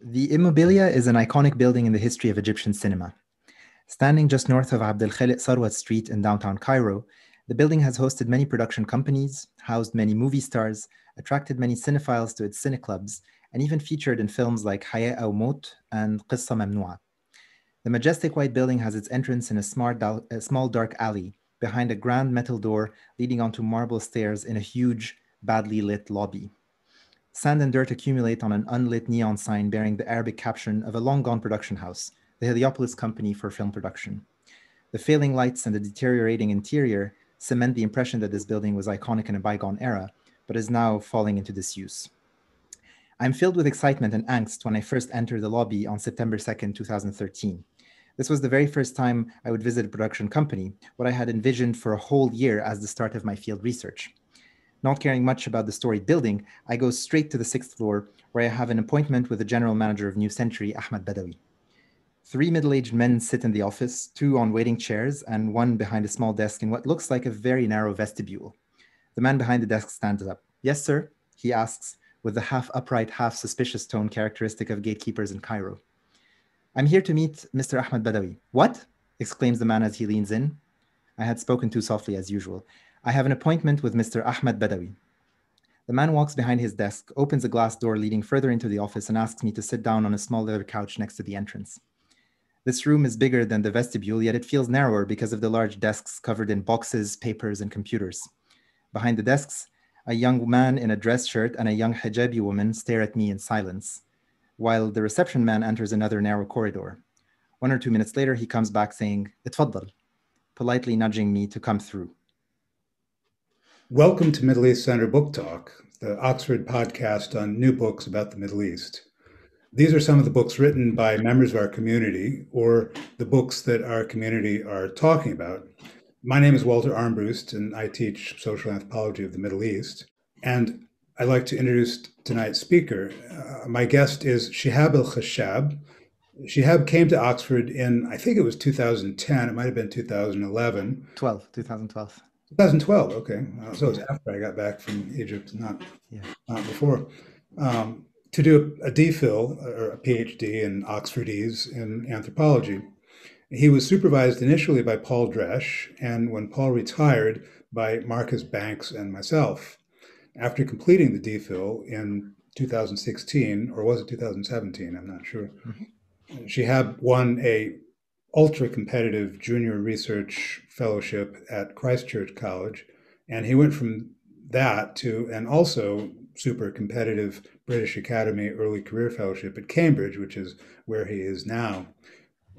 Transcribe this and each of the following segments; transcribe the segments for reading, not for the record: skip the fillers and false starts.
The Immobilia is an iconic building in the history of Egyptian cinema. Standing just north of Abd al-Khaliq Sarwat Street in downtown Cairo, the building has hosted many production companies, housed many movie stars, attracted many cinephiles to its cineclubs, and even featured in films like Haya Aw Maut and Qissa Mamnoua. The majestic white building has its entrance in a small dark alley behind a grand metal door leading onto marble stairs in a huge, badly lit lobby. Sand and dirt accumulate on an unlit neon sign bearing the Arabic caption of a long-gone production house, the Heliopolis Company for Film Production. The failing lights and the deteriorating interior cement the impression that this building was iconic in a bygone era, but is now falling into disuse. I'm filled with excitement and angst when I first entered the lobby on September 2nd, 2013. This was the very first time I would visit a production company, what I had envisioned for a whole year as the start of my field research. Not caring much about the storied building, I go straight to the 6th floor, where I have an appointment with the general manager of New Century, Ahmed Badawi. 3 middle-aged men sit in the office, 2 on waiting chairs, and 1 behind a small desk in what looks like a very narrow vestibule. The man behind the desk stands up. "Yes, sir?" he asks, with the half-upright, half-suspicious tone characteristic of gatekeepers in Cairo. "I'm here to meet Mr. Ahmed Badawi." "What?" exclaims the man as he leans in. I had spoken too softly as usual. "I have an appointment with Mr. Ahmed Badawi." The man walks behind his desk, opens a glass door leading further into the office, and asks me to sit down on a small leather couch next to the entrance. This room is bigger than the vestibule, yet it feels narrower because of the large desks covered in boxes, papers, and computers. Behind the desks, a young man in a dress shirt and a young hijabi woman stare at me in silence, while the reception man enters another narrow corridor. 1 or 2 minutes later, he comes back saying, "Itfaddal," politely nudging me to come through. Welcome to Middle East Center Book Talk, the Oxford podcast on new books about the Middle East. These are some of the books written by members of our community, or the books that our community are talking about. My name is Walter Armbruster, and I teach social anthropology of the Middle East. And I'd like to introduce tonight's speaker. My guest is Shihab El-Khashab. Shihab came to Oxford in, I think it was 2010, it might have been 2011. 2012. 2012, okay. So it was after I got back from Egypt, not before. To do a DPhil, or a PhD in Oxfordese in anthropology. He was supervised initially by Paul Dresch, and when Paul retired, by Marcus Banks and myself. After completing the DPhil in 2016, or was it 2017? I'm not sure. Shihab won a ultra-competitive junior research fellowship at Christ Church College, and he went from that to an also super competitive British Academy Early Career Fellowship at Cambridge, which is where he is now.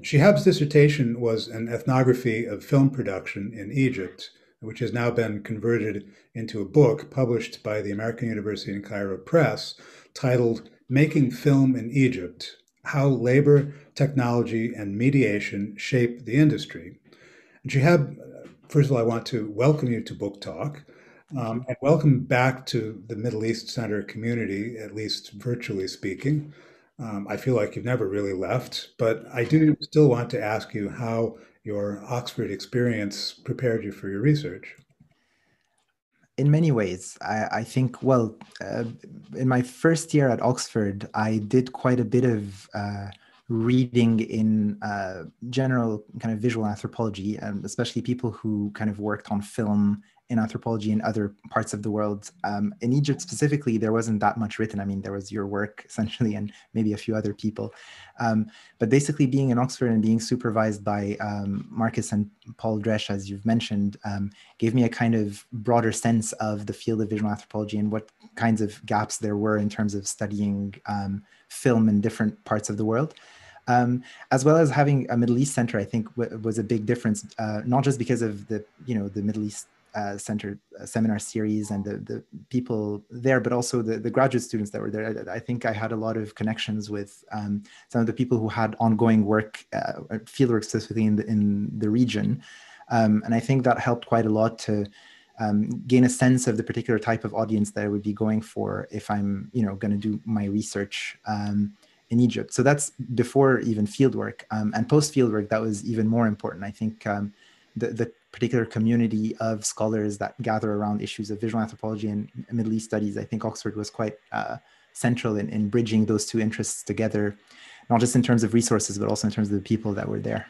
Shihab's dissertation was an ethnography of film production in Egypt, which has now been converted into a book published by the American University in Cairo Press titled Making Film in Egypt: How Labor, Technology, and Mediation Shape the Industry. And Shihab, first of all, I want to welcome you to Book Talk. And welcome back to the Middle East Center community, at least virtually speaking. I feel like you've never really left, but I do still want to ask you how your Oxford experience prepared you for your research. In many ways, I think, in my first year at Oxford, I did quite a bit of reading in general kind of visual anthropology, and especially people who kind of worked on film in anthropology in other parts of the world. In Egypt specifically, there wasn't that much written. I mean, there was your work essentially, and maybe a few other people. But basically being in Oxford and being supervised by Marcus and Paul Dresch, as you've mentioned, gave me a kind of broader sense of the field of visual anthropology and what kinds of gaps there were in terms of studying film in different parts of the world. As well as having a Middle East center, I think was a big difference, not just because of the Middle East Center seminar series and the people there, but also the graduate students that were there. I think I had a lot of connections with some of the people who had ongoing work, fieldwork specifically in the region. And I think that helped quite a lot to gain a sense of the particular type of audience that I would be going for if I'm, going to do my research in Egypt. So that's before even fieldwork, and post fieldwork, that was even more important. I think the particular community of scholars that gather around issues of visual anthropology and Middle East studies. I think Oxford was quite central in bridging those two interests together, not just in terms of resources, but also in terms of the people that were there.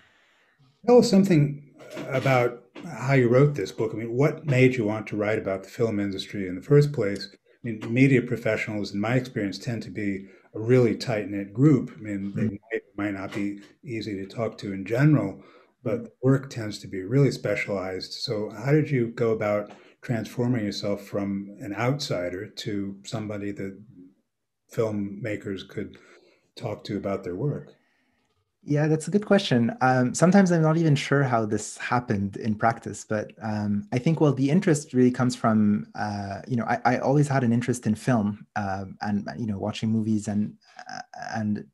Tell us something about how you wrote this book. I mean, what made you want to write about the film industry in the first place? I mean, media professionals, in my experience, tend to be a really tight-knit group. I mean, they might not be easy to talk to in general, but the work tends to be really specialized. So how did you go about transforming yourself from an outsider to somebody that filmmakers could talk to about their work? Yeah, that's a good question. Sometimes I'm not even sure how this happened in practice, but I think, well, the interest really comes from, I always had an interest in film and, watching movies and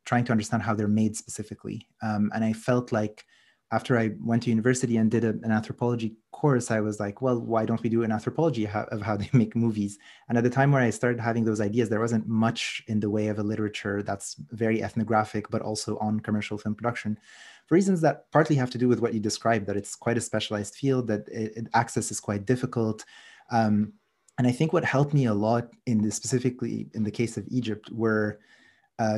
trying to understand how they're made specifically. And I felt like after I went to university and did an anthropology course, I was like, well, why don't we do an anthropology of how they make movies? And at the time where I started having those ideas, there wasn't much in the way of a literature that's very ethnographic, but also on commercial film production, for reasons that partly have to do with what you described, that it's quite a specialized field, that access is quite difficult. And I think what helped me a lot specifically in the case of Egypt were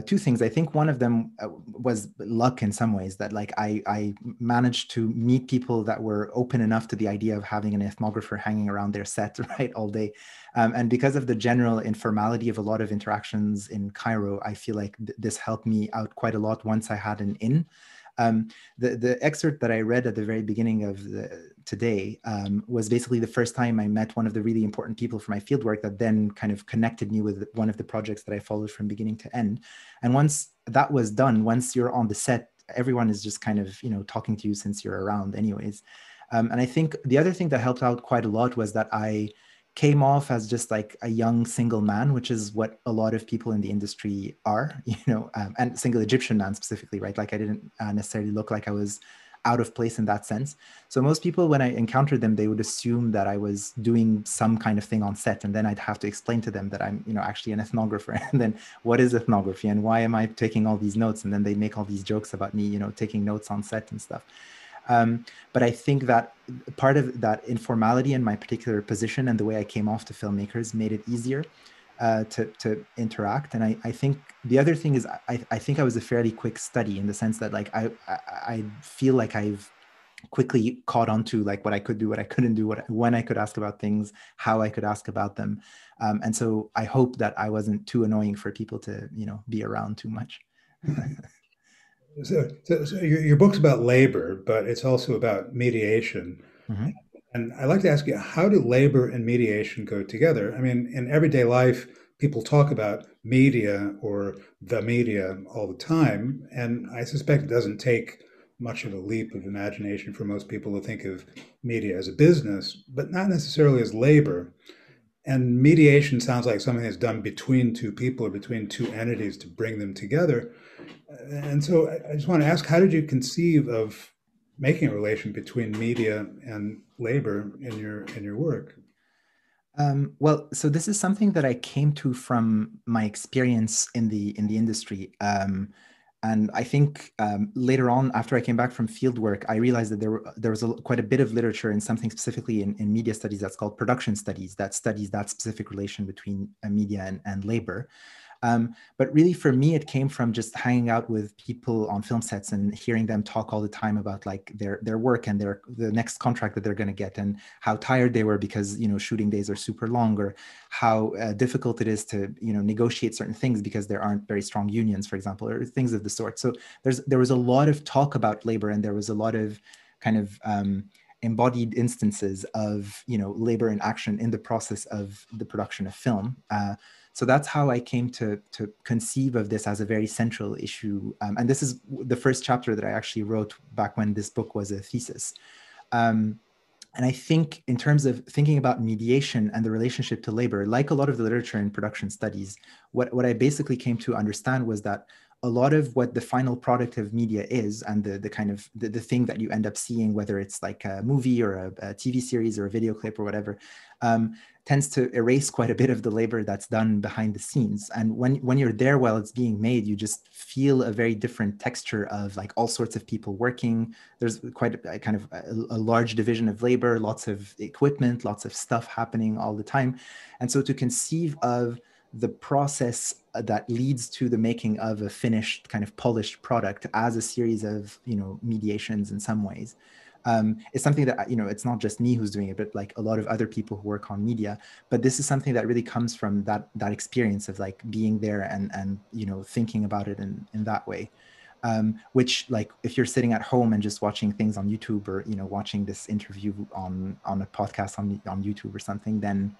two things. I think one of them was luck in some ways, that like I managed to meet people that were open enough to the idea of having an ethnographer hanging around their set, right, all day. And because of the general informality of a lot of interactions in Cairo, I feel like this helped me out quite a lot once I had an in. The excerpt that I read at the very beginning of today was basically the first time I met one of the really important people for my fieldwork that then kind of connected me with one of the projects that I followed from beginning to end. And once that was done, once you're on the set, everyone is just kind of, talking to you since you're around anyways. And I think the other thing that helped out quite a lot was that I came off as just like a young single man, which is what a lot of people in the industry are, and single Egyptian man specifically, right? Like I didn't necessarily look like I was out of place in that sense. So most people, when I encountered them, they would assume that I was doing some kind of thing on set. And then I'd have to explain to them that I'm, actually an ethnographer. And then what is ethnography and why am I taking all these notes? And then they make all these jokes about me, taking notes on set and stuff. But I think that part of that informality in my particular position and the way I came off to filmmakers made it easier to interact. And I think the other thing is I think I was a fairly quick study in the sense that like I feel like I've quickly caught on to like what I could do, what I couldn't do, when I could ask about things, how I could ask about them. And so I hope that I wasn't too annoying for people to, be around too much. So your book's about labor, but it's also about mediation. Mm-hmm. And I'd like to ask you, how do labor and mediation go together? I mean, in everyday life, people talk about media or the media all the time, and I suspect it doesn't take much of a leap of imagination for most people to think of media as a business, but not necessarily as labor. And mediation sounds like something that's done between two people or between two entities to bring them together. And so I just want to ask, how did you conceive of making a relation between media and labor in your work? Well, so this is something that I came to from my experience in the industry. And I think later on, after I came back from field work, I realized that there was quite a bit of literature in something specifically in media studies that's called production studies, that studies that specific relation between media and labor. But really, for me, it came from just hanging out with people on film sets and hearing them talk all the time about like their work and the next contract that they're going to get, and how tired they were because shooting days are super long, or how difficult it is to negotiate certain things because there aren't very strong unions, for example, or things of the sort. So there was a lot of talk about labor, and there was a lot of kind of embodied instances of labor in action in the process of the production of film. So that's how I came to conceive of this as a very central issue. And this is the first chapter that I actually wrote back when this book was a thesis. And I think in terms of thinking about mediation and the relationship to labor, like a lot of the literature in production studies, what I basically came to understand was that a lot of what the final product of media is, and the kind of the thing that you end up seeing, whether it's like a movie or a TV series or a video clip or whatever, tends to erase quite a bit of the labor that's done behind the scenes. And when you're there while it's being made, you just feel a very different texture of like all sorts of people working. There's quite a kind of a large division of labor, lots of equipment, lots of stuff happening all the time. And so to conceive of the process that leads to the making of a finished kind of polished product as a series of, mediations in some ways, it's something that, it's not just me who's doing it, but like a lot of other people who work on media. But this is something that really comes from that experience of like being there and thinking about it in that way. Which, like, if you're sitting at home and just watching things on YouTube, or watching this interview on a podcast on YouTube or something, then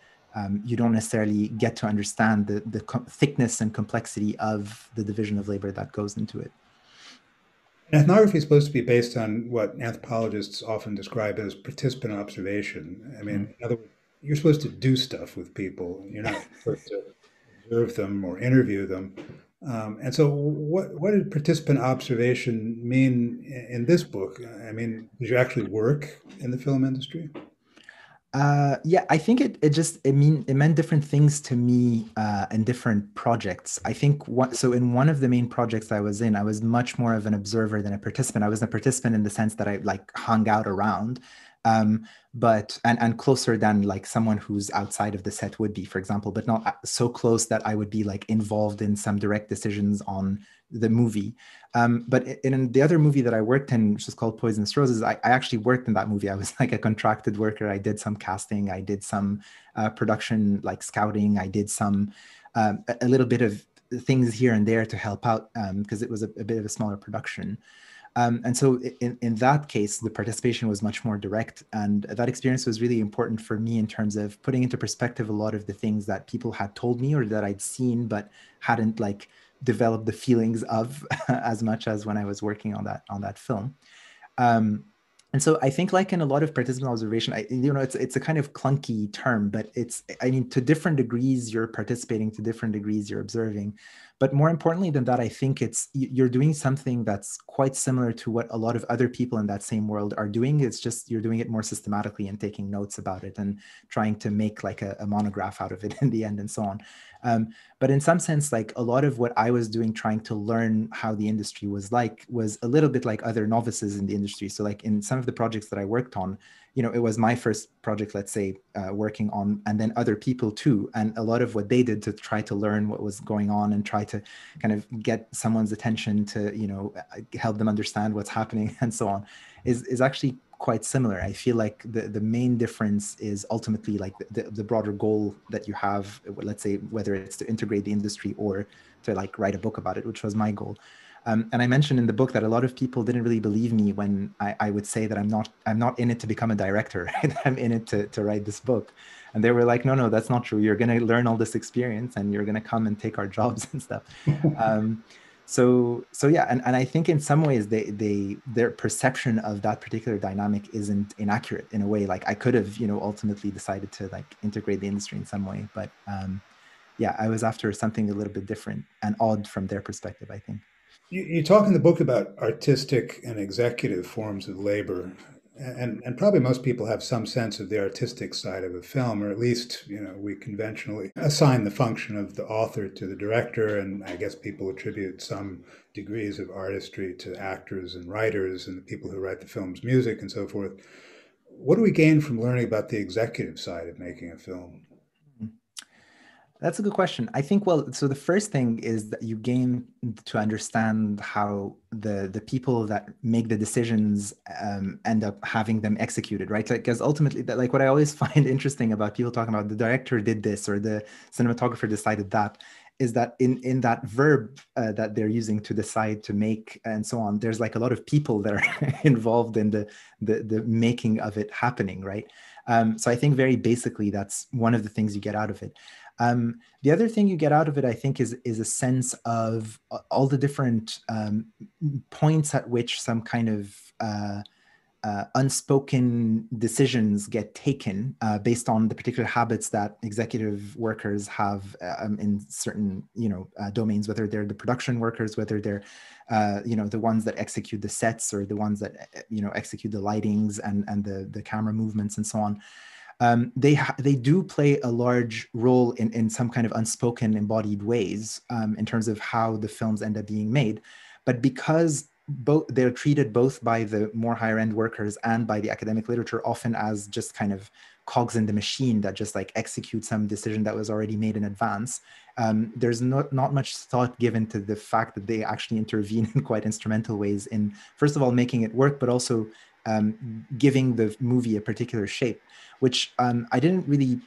you don't necessarily get to understand the thickness and complexity of the division of labor that goes into it. Ethnography is supposed to be based on what anthropologists often describe as participant observation. I mean, in other words, you're supposed to do stuff with people. You're not supposed to observe them or interview them. And so what did participant observation mean in this book? I mean, did you actually work in the film industry? Yeah, I think it meant different things to me in different projects. I think so in one of the main projects I was in, I was much more of an observer than a participant. I was a participant in the sense that I like hung out around, but closer than like someone who's outside of the set would be, for example, but not so close that I would be like involved in some direct decisions on the movie. But in the other movie that I worked in, which is called Poisonous Roses, I actually worked in that movie. I was like a contracted worker. I did some casting, I did some production, like scouting. I did some a little bit of things here and there to help out because it was a bit of a smaller production. And so in that case, the participation was much more direct. And that experience was really important for me in terms of putting into perspective a lot of the things that people had told me or that I'd seen, but hadn't like developed the feelings of as much as when I was working on that film. And so I think, like in a lot of participant observation, it's a kind of clunky term, but to different degrees, you're participating, to different degrees, you're observing. But more importantly than that, I think you're doing something that's quite similar to what a lot of other people in that same world are doing. It's just you're doing it more systematically and taking notes about it and trying to make like a monograph out of it in the end and so on. But in some sense, like a lot of what I was doing, trying to learn how the industry was a little bit like other novices in the industry. So like in some of the projects that I worked on, it was my first project, let's say, working on, and then other people too. And a lot of what they did to try to learn what was going on and try to kind of get someone's attention to, help them understand what's happening and so on is actually quite similar. I feel like the main difference is ultimately like the broader goal that you have, let's say, whether it's to integrate the industry or to like write a book about it, which was my goal. And I mentioned in the book that a lot of people didn't really believe me when I would say that I'm not in it to become a director, right? I'm in it to write this book. And they were like, no, that's not true. You're going to learn all this experience and you're going to come and take our jobs and stuff. So yeah, and I think in some ways their perception of that particular dynamic isn't inaccurate in a way. Like I could have, ultimately decided to like integrate the industry in some way, but yeah, I was after something a little bit different and odd from their perspective, I think. You talk in the book about artistic and executive forms of labor, and probably most people have some sense of the artistic side of a film, or at least, we conventionally assign the function of the author to the director, and I guess people attribute some degrees of artistry to actors and writers and the people who write the film's music and so forth. What do we gain from learning about the executive side of making a film? That's a good question. I think, well, so the first thing is that you gain to understand how the people that make the decisions end up having them executed, right? Like, because ultimately, like what I always find interesting about people talking about the director did this or the cinematographer decided that, is that in that verb that they're using to decide, to make, and so on, there's like a lot of people that are involved in the making of it happening, right? So I think very basically, that's one of the things you get out of it. The other thing you get out of it, I think, is a sense of all the different points at which some kind of unspoken decisions get taken based on the particular habits that executive workers have in certain, domains, whether they're the production workers, whether they're, the ones that execute the sets, or the ones that, execute the lightings and the camera movements and so on. They do play a large role in some kind of unspoken embodied ways in terms of how the films end up being made. But because they're treated both by the more higher end workers and by the academic literature often as just kind of cogs in the machine that just like execute some decision that was already made in advance. There's not much thought given to the fact that they actually intervene in quite instrumental ways in, first of all, making it work, but also giving the movie a particular shape, which I didn't really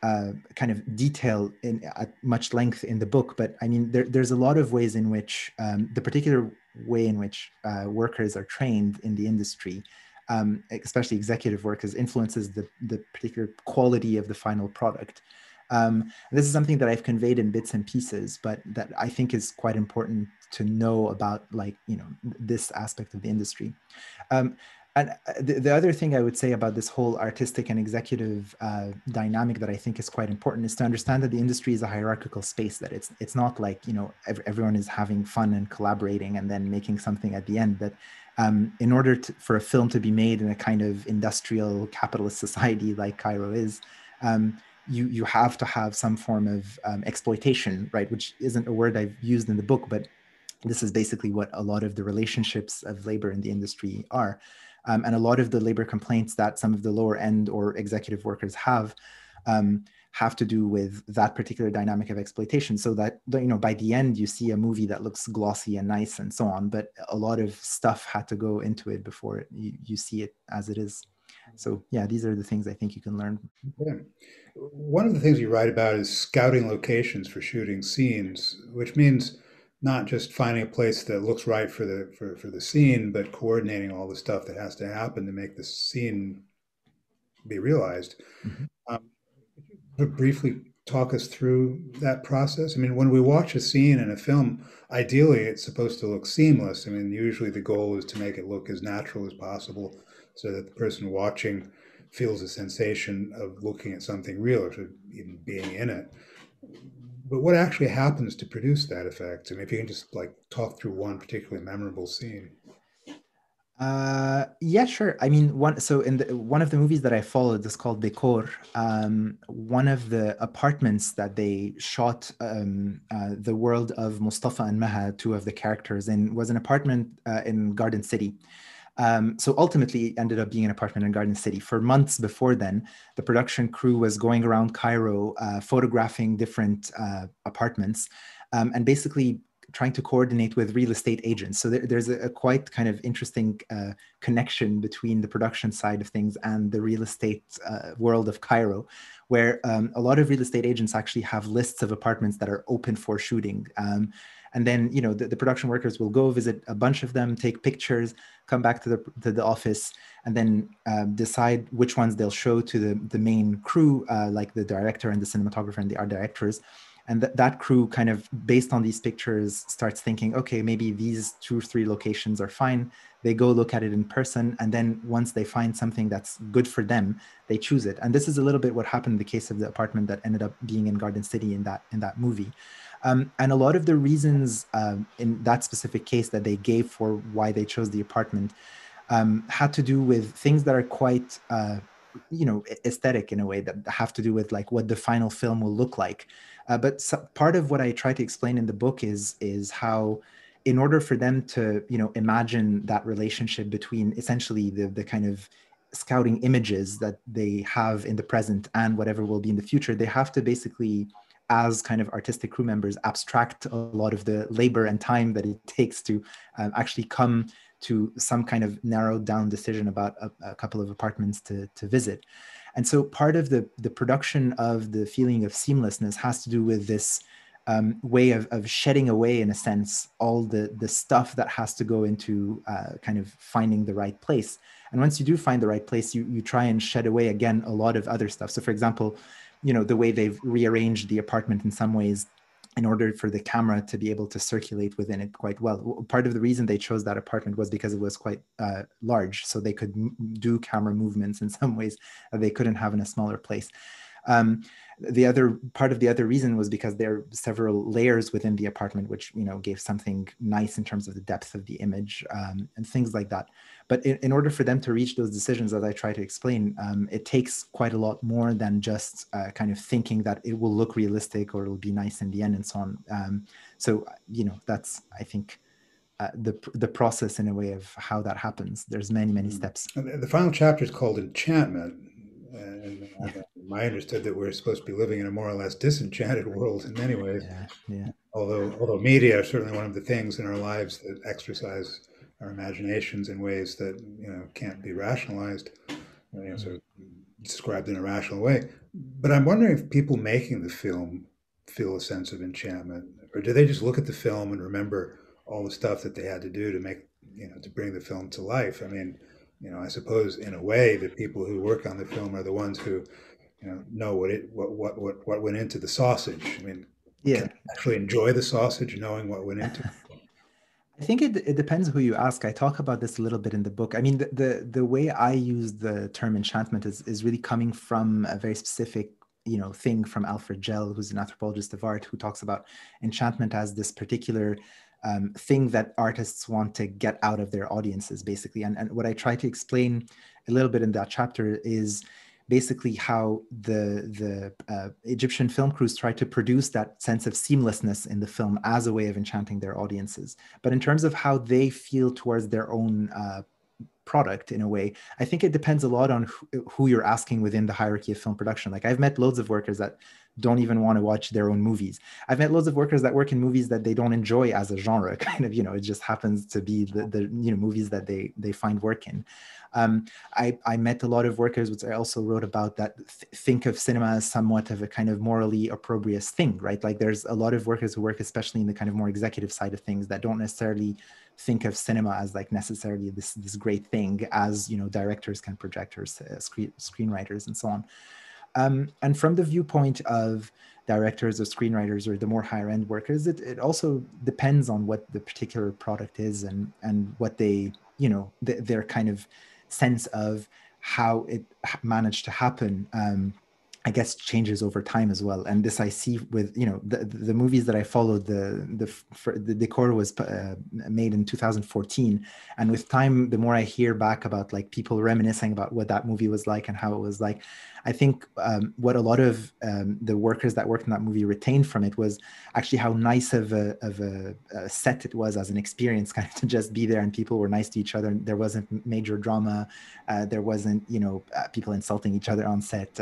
kind of detail at much length in the book. But I mean, there's a lot of ways in which the particular way in which workers are trained in the industry, especially executive workers, influences the particular quality of the final product. This is something that I've conveyed in bits and pieces, but that I think is quite important to know about, like, this aspect of the industry. And the other thing I would say about this whole artistic and executive dynamic that I think is quite important is to understand that the industry is a hierarchical space, that it's not like, everyone is having fun and collaborating and then making something at the end. That in order for a film to be made in a kind of industrial capitalist society like Cairo is, you have to have some form of exploitation, right? Which isn't a word I've used in the book, but this is basically what a lot of the relationships of labor in the industry are. And a lot of the labor complaints that some of the lower end or executive workers have to do with that particular dynamic of exploitation. So that, by the end, you see a movie that looks glossy and nice and so on, but a lot of stuff had to go into it before you see it as it is. So yeah, these are the things I think you can learn. Yeah. One of the things you write about is scouting locations for shooting scenes, which means not just finding a place that looks right for the scene, but coordinating all the stuff that has to happen to make the scene be realized. Mm-hmm. Could you briefly talk us through that process? I mean, when we watch a scene in a film, ideally it's supposed to look seamless. I mean, usually the goal is to make it look as natural as possible so that the person watching feels a sensation of looking at something real, or even being in it. But what actually happens to produce that effect? I mean, if you can just like talk through one particularly memorable scene. Yeah, sure. I mean, one of the movies that I followed is called Decor. One of the apartments that they shot the world of Mustafa and Maha, two of the characters, in, was an apartment in Garden City. So ultimately, it ended up being an apartment in Garden City. For months before then, the production crew was going around Cairo, photographing different apartments, and basically trying to coordinate with real estate agents. So there's a quite kind of interesting connection between the production side of things and the real estate world of Cairo, where a lot of real estate agents actually have lists of apartments that are open for shooting. And then, the production workers will go visit a bunch of them, take pictures, come back to the office, and then decide which ones they'll show to the main crew, like the director and the cinematographer and the art directors. And that crew kind of, based on these pictures, starts thinking, okay, maybe these 2 or 3 locations are fine. They go look at it in person. And then once they find something that's good for them, they choose it. And this is a little bit what happened in the case of the apartment that ended up being in Garden City in that movie. And a lot of the reasons in that specific case that they gave for why they chose the apartment had to do with things that are quite, aesthetic in a way, that have to do with like what the final film will look like. But part of what I try to explain in the book is how, in order for them to, imagine that relationship between essentially the kind of scouting images that they have in the present and whatever will be in the future, they have to basically, as kind of artistic crew members, abstract a lot of the labor and time that it takes to actually come to some kind of narrowed down decision about a couple of apartments to visit. And so part of the production of the feeling of seamlessness has to do with this way of shedding away, in a sense, all the stuff that has to go into kind of finding the right place. And once you do find the right place, you try and shed away, again, a lot of other stuff. So for example, the way they've rearranged the apartment in some ways in order for the camera to be able to circulate within it quite well. Part of the reason they chose that apartment was because it was quite large, so they could do camera movements in some ways that they couldn't have in a smaller place. The other part of the other reason was because there are several layers within the apartment, which, you know, gave something nice in terms of the depth of the image, and things like that. But in order for them to reach those decisions, as I try to explain, it takes quite a lot more than just kind of thinking that it will look realistic or it'll be nice in the end and so on. So, you know, that's, I think, the process in a way of how that happens. There's many steps. The final chapter is called Enchantment. And I understood that we're supposed to be living in a more or less disenchanted world in many ways. Yeah. Although media are certainly one of the things in our lives that exercise our imaginations in ways that, you know, can't be rationalized, you know, sort of described in a rational way. But I'm wondering if people making the film feel a sense of enchantment, or do they just look at the film and remember all the stuff that they had to do to make, you know, to bring the film to life? I mean, you know, I suppose in a way the people who work on the film are the ones who, you know what went into the sausage. I mean, yeah, can you actually enjoy the sausage knowing what went into it? I think it depends who you ask. I talk about this a little bit in the book. I mean, the way I use the term enchantment is really coming from a very specific, you know, thing from Alfred Gell, who's an anthropologist of art, who talks about enchantment as this particular thing that artists want to get out of their audiences, basically. And what I try to explain a little bit in that chapter is basically how the Egyptian film crews try to produce that sense of seamlessness in the film as a way of enchanting their audiences. But in terms of how they feel towards their own product, in a way, I think it depends a lot on who you're asking within the hierarchy of film production. Like, I've met loads of workers that don't even want to watch their own movies. I've met loads of workers that work in movies that they don't enjoy as a genre, kind of, you know, it just happens to be the you know, movies that they find work in. I met a lot of workers, which I also wrote about, that think of cinema as somewhat of a kind of morally opprobrious thing, right? Like, there's a lot of workers who work especially in the kind of more executive side of things that don't necessarily think of cinema as like necessarily this great thing, as, you know, directors can projectors, screenwriters and so on. And from the viewpoint of directors or screenwriters or the more higher end workers, it also depends on what the particular product is and what they, you know, their kind of sense of how it managed to happen, I guess, changes over time as well. And this I see with, you know, the movies that I followed. The decor was made in 2014, and with time, the more I hear back about like people reminiscing about what that movie was like and how it was like, I think what a lot of the workers that worked in that movie retained from it was actually how nice of a set it was as an experience, kind of to just be there, and people were nice to each other. There wasn't major drama. There wasn't, you know, people insulting each other on set.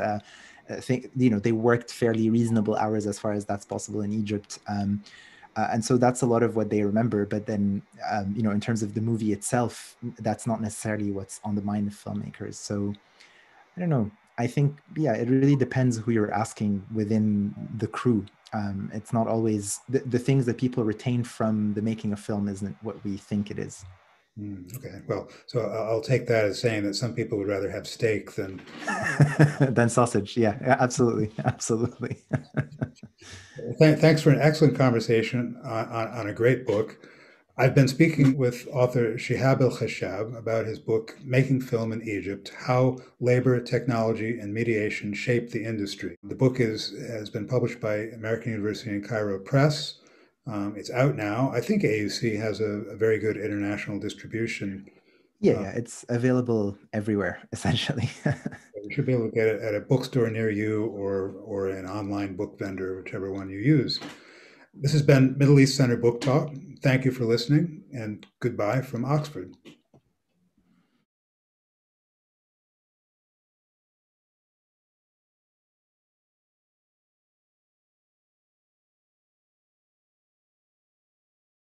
I think, you know, they worked fairly reasonable hours as far as that's possible in Egypt. And so that's a lot of what they remember. But then, you know, in terms of the movie itself, that's not necessarily what's on the mind of filmmakers. So I don't know. I think, yeah, it really depends who you're asking within the crew. It's not always the things that people retain from the making of film isn't what we think it is. Okay, well, so I'll take that as saying that some people would rather have steak than than sausage. Yeah, absolutely, absolutely. Thanks for an excellent conversation on a great book. I've been speaking with author Shihab El-Khashab about his book, Making Film in Egypt, How Labor, Technology, and Mediation Shaped the Industry. The book has been published by American University in Cairo Press. It's out now. I think AUC has a very good international distribution. Yeah, it's available everywhere, essentially. You should be able to get it at a bookstore near you or an online book vendor, whichever one you use. This has been Middle East Center Book Talk. Thank you for listening, and goodbye from Oxford.